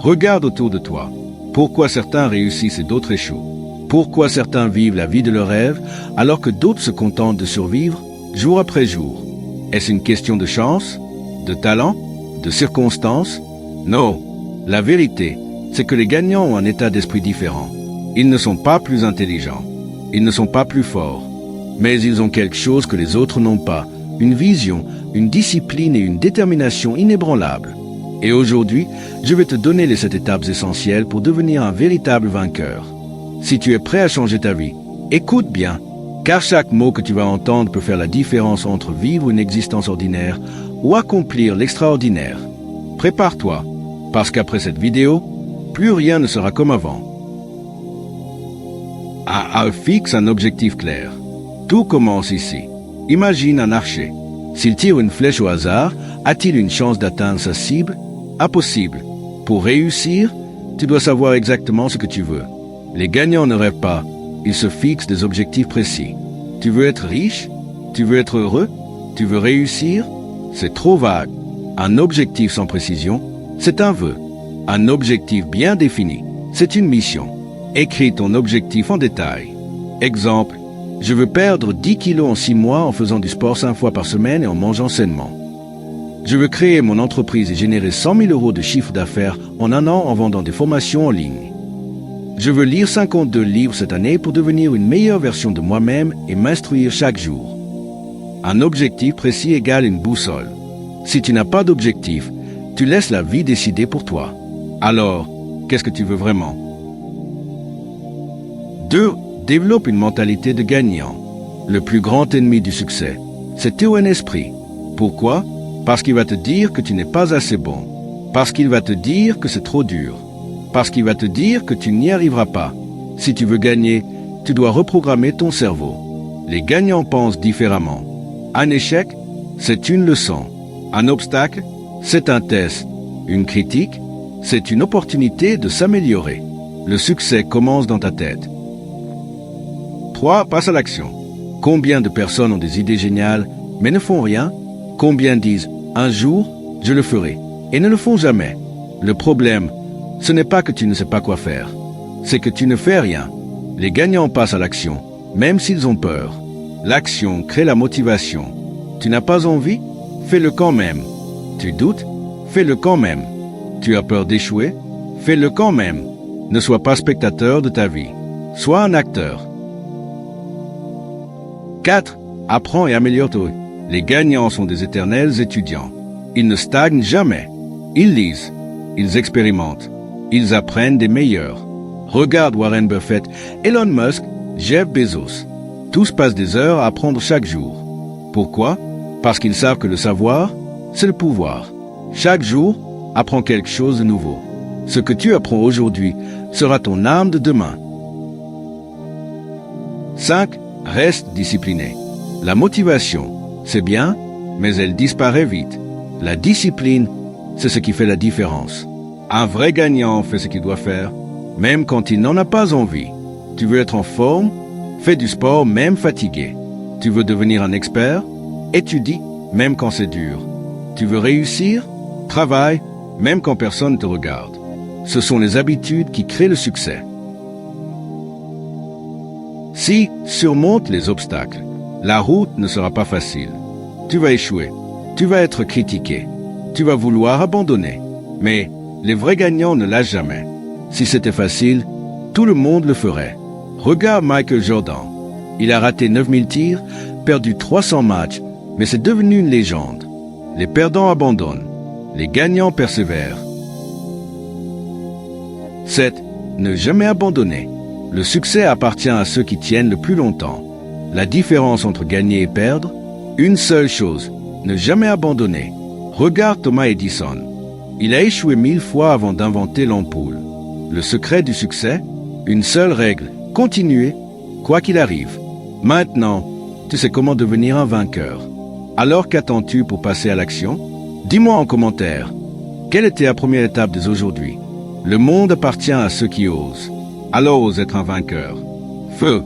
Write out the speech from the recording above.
Regarde autour de toi. Pourquoi certains réussissent et d'autres échouent? Pourquoi certains vivent la vie de leurs rêves alors que d'autres se contentent de survivre jour après jour? Est-ce une question de chance, de talent, de circonstances? Non. La vérité, c'est que les gagnants ont un état d'esprit différent. Ils ne sont pas plus intelligents. Ils ne sont pas plus forts. Mais ils ont quelque chose que les autres n'ont pas. Une vision, une discipline et une détermination inébranlables. Et aujourd'hui, je vais te donner les 7 étapes essentielles pour devenir un véritable vainqueur. Si tu es prêt à changer ta vie, écoute bien, car chaque mot que tu vas entendre peut faire la différence entre vivre une existence ordinaire ou accomplir l'extraordinaire. Prépare-toi, parce qu'après cette vidéo, plus rien ne sera comme avant. Fixe un objectif clair. Tout commence ici. Imagine un archer. S'il tire une flèche au hasard, a-t-il une chance d'atteindre sa cible? Impossible. Pour réussir, tu dois savoir exactement ce que tu veux. Les gagnants ne rêvent pas, ils se fixent des objectifs précis. Tu veux être riche? Tu veux être heureux? Tu veux réussir? C'est trop vague. Un objectif sans précision, c'est un vœu. Un objectif bien défini, c'est une mission. Écris ton objectif en détail. Exemple, je veux perdre 10 kilos en 6 mois en faisant du sport 5 fois par semaine et en mangeant sainement. Je veux créer mon entreprise et générer 100 000 € de chiffre d'affaires en un an en vendant des formations en ligne. Je veux lire 52 livres cette année pour devenir une meilleure version de moi-même et m'instruire chaque jour. Un objectif précis égale une boussole. Si tu n'as pas d'objectif, tu laisses la vie décider pour toi. Alors, qu'est-ce que tu veux vraiment? 2. Développe une mentalité de gagnant. Le plus grand ennemi du succès, c'est ton esprit. Pourquoi? Parce qu'il va te dire que tu n'es pas assez bon. Parce qu'il va te dire que c'est trop dur. Parce qu'il va te dire que tu n'y arriveras pas. Si tu veux gagner, tu dois reprogrammer ton cerveau. Les gagnants pensent différemment. Un échec, c'est une leçon. Un obstacle, c'est un test. Une critique, c'est une opportunité de s'améliorer. Le succès commence dans ta tête. 3. Passe à l'action. Combien de personnes ont des idées géniales, mais ne font rien? Combien disent « un jour, je le ferai » et ne le font jamais? Le problème, ce n'est pas que tu ne sais pas quoi faire, c'est que tu ne fais rien. Les gagnants passent à l'action, même s'ils ont peur. L'action crée la motivation. Tu n'as pas envie? Fais-le quand même. Tu doutes? Fais-le quand même. Tu as peur d'échouer? Fais-le quand même. Ne sois pas spectateur de ta vie. Sois un acteur. 4. Apprends et améliore-toi. Les gagnants sont des éternels étudiants. Ils ne stagnent jamais. Ils lisent. Ils expérimentent. Ils apprennent des meilleurs. Regarde Warren Buffett, Elon Musk, Jeff Bezos. Tous passent des heures à apprendre chaque jour. Pourquoi? Parce qu'ils savent que le savoir, c'est le pouvoir. Chaque jour, apprends quelque chose de nouveau. Ce que tu apprends aujourd'hui sera ton arme de demain. 5. Reste discipliné. La motivation, c'est bien, mais elle disparaît vite. La discipline, c'est ce qui fait la différence. Un vrai gagnant fait ce qu'il doit faire, même quand il n'en a pas envie. Tu veux être en forme? Fais du sport même fatigué. Tu veux devenir un expert? Étudie, même quand c'est dur. Tu veux réussir? Travaille, même quand personne ne te regarde. Ce sont les habitudes qui créent le succès. 6. Surmonte les obstacles. La route ne sera pas facile. Tu vas échouer. Tu vas être critiqué. Tu vas vouloir abandonner. Mais les vrais gagnants ne lâchent jamais. Si c'était facile, tout le monde le ferait. Regarde Michael Jordan. Il a raté 9000 tirs, perdu 300 matchs, mais c'est devenu une légende. Les perdants abandonnent. Les gagnants persévèrent. 7. Ne jamais abandonner. Le succès appartient à ceux qui tiennent le plus longtemps. La différence entre gagner et perdre, une seule chose, ne jamais abandonner. Regarde Thomas Edison. Il a échoué 1000 fois avant d'inventer l'ampoule. Le secret du succès, une seule règle, continuer, quoi qu'il arrive. Maintenant, tu sais comment devenir un vainqueur. Alors qu'attends-tu pour passer à l'action? Dis-moi en commentaire, quelle était la première étape dès aujourd'hui? Le monde appartient à ceux qui osent. Alors ose être un vainqueur. Feu!